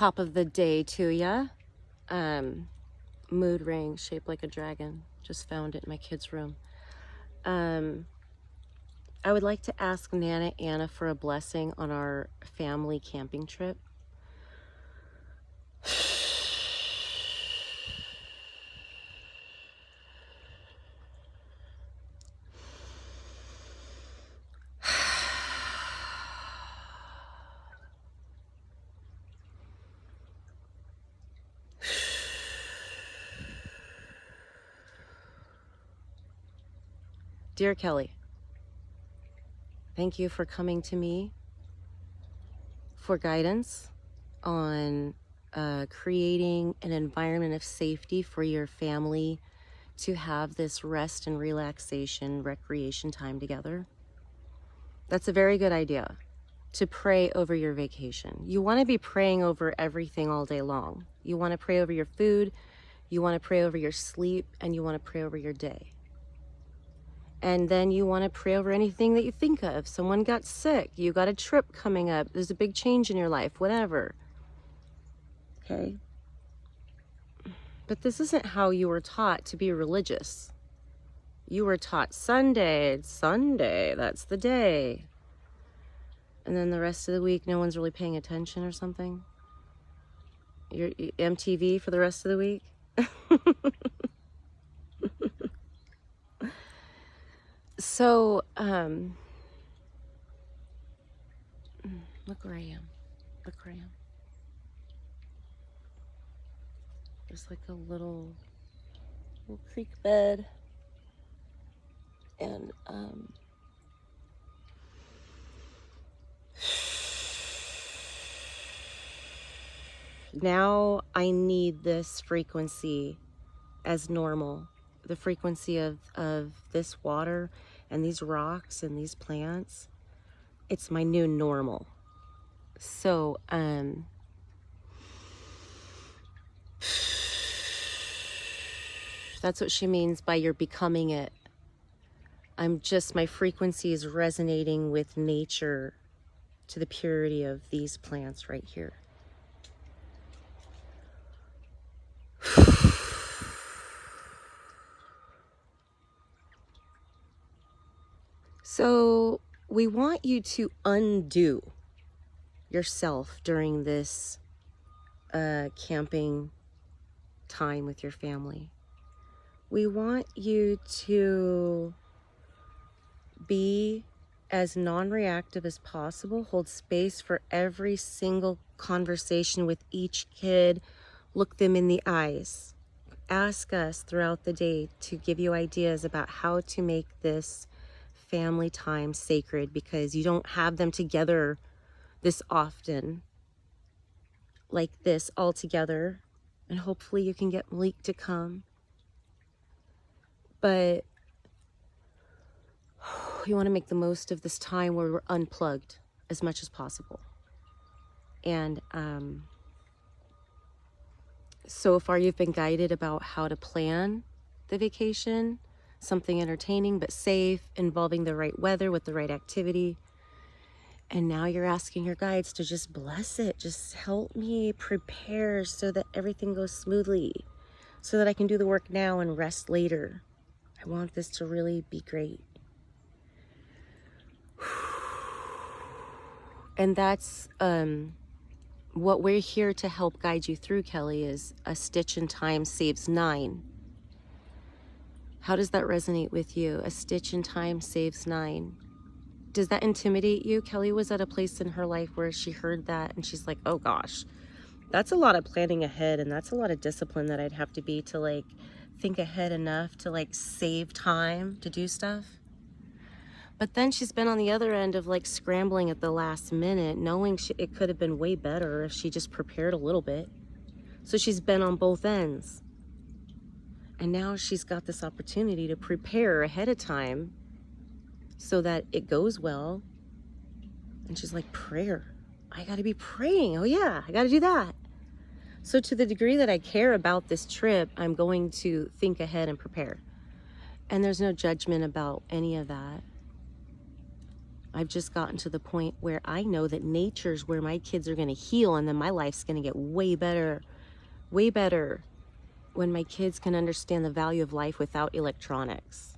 Top of the day to ya. Mood ring shaped like a dragon. Just found it in my kid's room. I would like to ask Nana Anna for a blessing on our family camping trip. Dear Kelly, thank you for coming to me for guidance on creating an environment of safety for your family to have this rest and relaxation, recreation time together. That's a very good idea, to pray over your vacation. You want to be praying over everything all day long. You want to pray over your food, you want to pray over your sleep, and you want to pray over your day. And then you want to pray over anything that you think of. Someone got sick, you got a trip coming up, there's a big change in your life, whatever. Okay? But this isn't how you were taught to be religious. You were taught Sunday, it's Sunday, that's the day. And then the rest of the week, no one's really paying attention or something. You're MTV for the rest of the week. So, look where I am. Look where I am. There's like a little creek bed. And, now I need this frequency as normal. The frequency of this water and these rocks and these plants. It's my new normal. So, that's what she means by you're becoming it. My frequency is resonating with nature to the purity of these plants right here. So we want you to undo yourself during this camping time with your family. We want you to be as non-reactive as possible, hold space for every single conversation with each kid, look them in the eyes. Ask us throughout the day to give you ideas about how to make this family time sacred, because you don't have them together this often like this all together, and hopefully you can get Malik to come. But you want to make the most of this time where we're unplugged as much as possible. And so far you've been guided about how to plan the vacation, something entertaining but safe, involving the right weather with the right activity. And now you're asking your guides to just bless it. Just help me prepare so that everything goes smoothly, so that I can do the work now and rest later. I want this to really be great. And that's what we're here to help guide you through, Kelly, is a stitch in time saves 9. How does that resonate with you? A stitch in time saves 9. Does that intimidate you? Kelly was at a place in her life where she heard that and she's like, oh gosh, that's a lot of planning ahead, and that's a lot of discipline that I'd have to be to like think ahead enough to like save time to do stuff. But then she's been on the other end of like scrambling at the last minute, knowing it could have been way better if she just prepared a little bit. So she's been on both ends. And now she's got this opportunity to prepare ahead of time so that it goes well. And she's like, prayer. I gotta be praying. Oh yeah, I gotta do that. So to the degree that I care about this trip, I'm going to think ahead and prepare. And there's no judgment about any of that. I've just gotten to the point where I know that nature's where my kids are going to heal, and then my life's going to get way better when my kids can understand the value of life without electronics.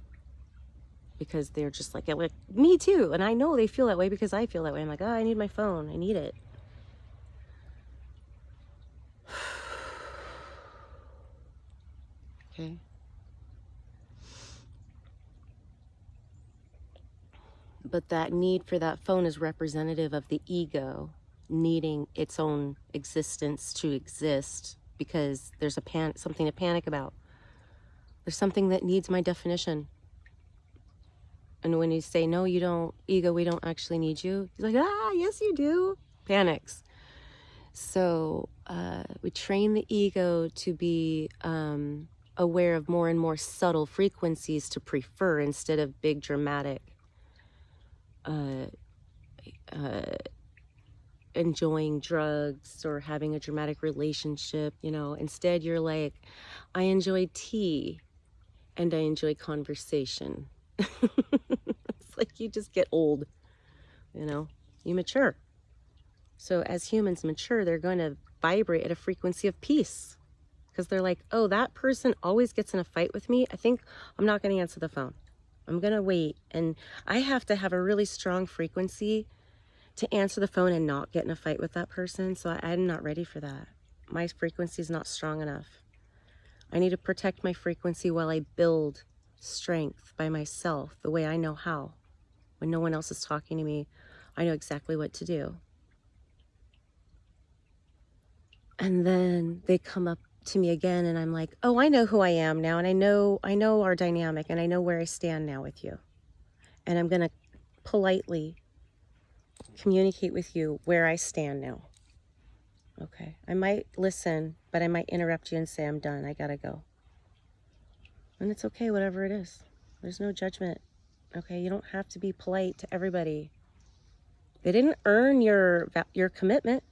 Because they're just like, me too. And I know they feel that way because I feel that way. I'm like, oh, I need my phone. I need it. Okay. But that need for that phone is representative of the ego needing its own existence to exist, because there's something to panic about. There's something that needs my definition. And when you say, no, you don't, ego, we don't actually need you, he's like, yes, you do. Panics. So we train the ego to be aware of more and more subtle frequencies to prefer, instead of big dramatic enjoying drugs or having a dramatic relationship. Instead you're like, I enjoy tea and I enjoy conversation. It's like you just get old, you mature. So as humans mature, they're going to vibrate at a frequency of peace, because they're like, oh, that person always gets in a fight with me. I think I'm not going to answer the phone. I'm going to wait. And I have to have a really strong frequency to answer the phone and not get in a fight with that person. So I'm not ready for that. My frequency is not strong enough. I need to protect my frequency while I build strength by myself, the way I know how. When no one else is talking to me, I know exactly what to do. And then they come up to me again and I'm like, oh, I know who I am now. And I know our dynamic, and I know where I stand now with you. And I'm going to politely communicate with you where I stand now. Okay. I might listen, but I might interrupt you and say, I'm done. I got to go. And it's okay, whatever it is. There's no judgment. Okay. You don't have to be polite to everybody. They didn't earn your commitment.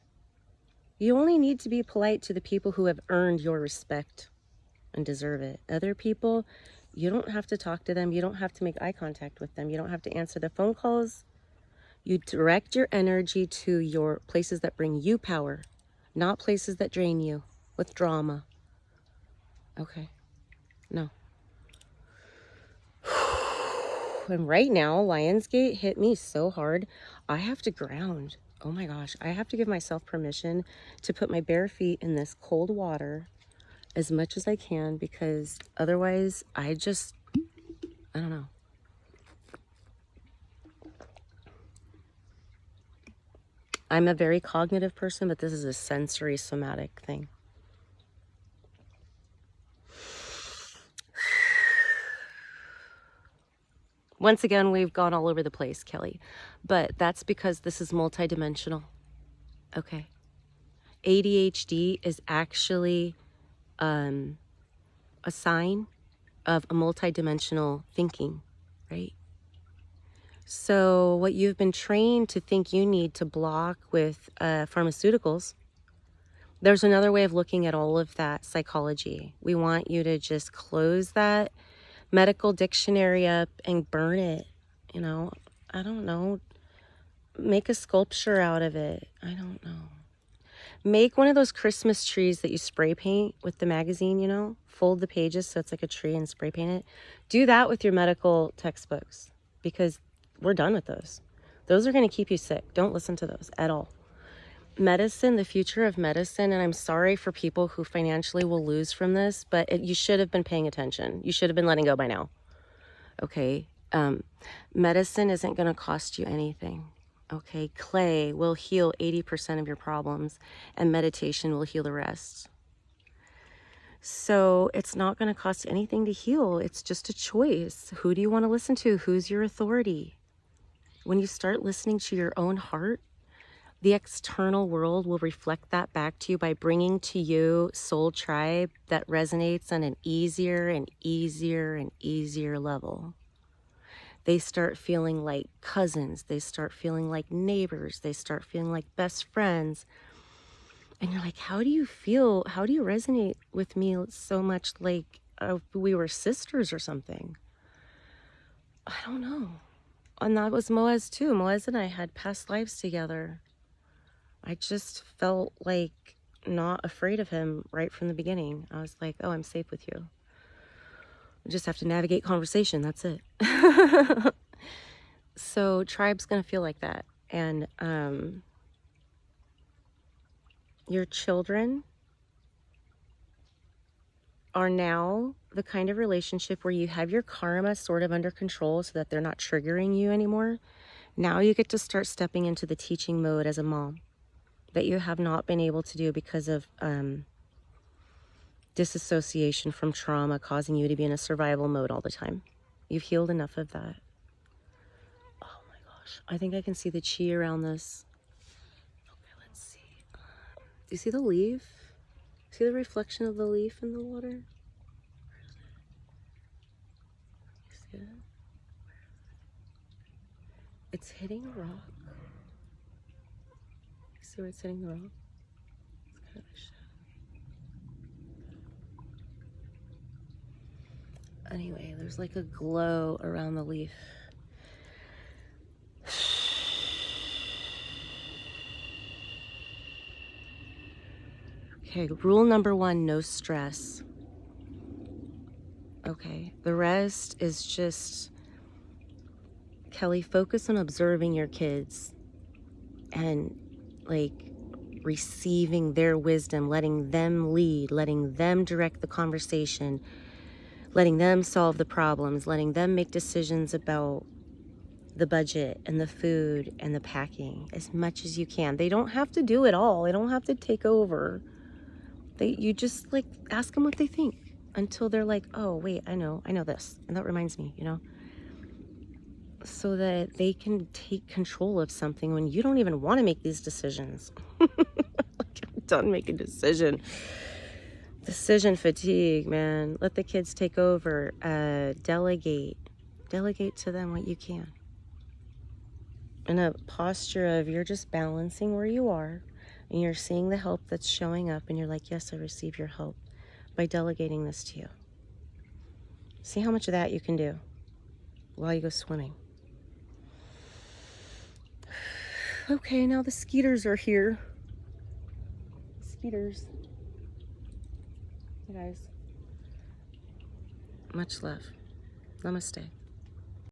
You only need to be polite to the people who have earned your respect and deserve it. Other people, you don't have to talk to them. You don't have to make eye contact with them. You don't have to answer their phone calls. You direct your energy to your places that bring you power, not places that drain you with drama. Okay. No. And right now, Lionsgate hit me so hard, I have to ground. Oh my gosh, I have to give myself permission to put my bare feet in this cold water as much as I can, because otherwise I don't know. I'm a very cognitive person, but this is a sensory somatic thing. Once again, we've gone all over the place, Kelly, but that's because this is multidimensional. Okay. ADHD is actually a sign of a multidimensional thinking, right? So what you've been trained to think you need to block with pharmaceuticals, there's another way of looking at all of that psychology. We want you to just close that medical dictionary up and burn it. I don't know. Make a sculpture out of it. I don't know. Make one of those Christmas trees that you spray paint with the magazine, fold the pages so it's like a tree and spray paint it. Do that with your medical textbooks, because we're done with those. Those are going to keep you sick. Don't listen to those at all. Medicine, the future of medicine, and I'm sorry for people who financially will lose from this, but you should have been paying attention. You should have been letting go by now. Okay? Medicine isn't going to cost you anything. Okay? Clay will heal 80% of your problems, and meditation will heal the rest. So it's not going to cost anything to heal. It's just a choice. Who do you want to listen to? Who's your authority? When you start listening to your own heart, the external world will reflect that back to you by bringing to you soul tribe that resonates on an easier and easier and easier level. They start feeling like cousins. They start feeling like neighbors. They start feeling like best friends. And you're like, how do you feel? How do you resonate with me so much like we were sisters or something? I don't know. And that was Moaz too. Moaz and I had past lives together. I just felt like not afraid of him right from the beginning. I was like, oh, I'm safe with you. I just have to navigate conversation. That's it. So tribe's going to feel like that. And your children are now the kind of relationship where you have your karma sort of under control so that they're not triggering you anymore. Now you get to start stepping into the teaching mode as a mom that you have not been able to do because of disassociation from trauma causing you to be in a survival mode all the time. You've healed enough of that. Oh my gosh. I think I can see the chi around this. Okay, let's see. Do you see the leaf? See the reflection of the leaf in the water? You see it? It's hitting a rock. You see where it's hitting the rock? It's kind of a shadow. Anyway, there's like a glow around the leaf. Okay, rule number 1, no stress. Okay, the rest is just, Kelly, focus on observing your kids and like receiving their wisdom, letting them lead, letting them direct the conversation, letting them solve the problems, letting them make decisions about the budget and the food and the packing as much as you can. They don't have to do it all. They don't have to take over. You just like ask them what they think until they're like, oh wait, I know this, and that reminds me, you know, so that they can take control of something when you don't even want to make these decisions. Like, I'm done making decision fatigue, man. Let the kids take over. Delegate to them what you can, in a posture of you're just balancing where you are and you're seeing the help that's showing up, and you're like, yes, I receive your help by delegating this to you. See how much of that you can do while you go swimming. Okay, now the skeeters are here. Skeeters. Hey guys. Much love. Namaste.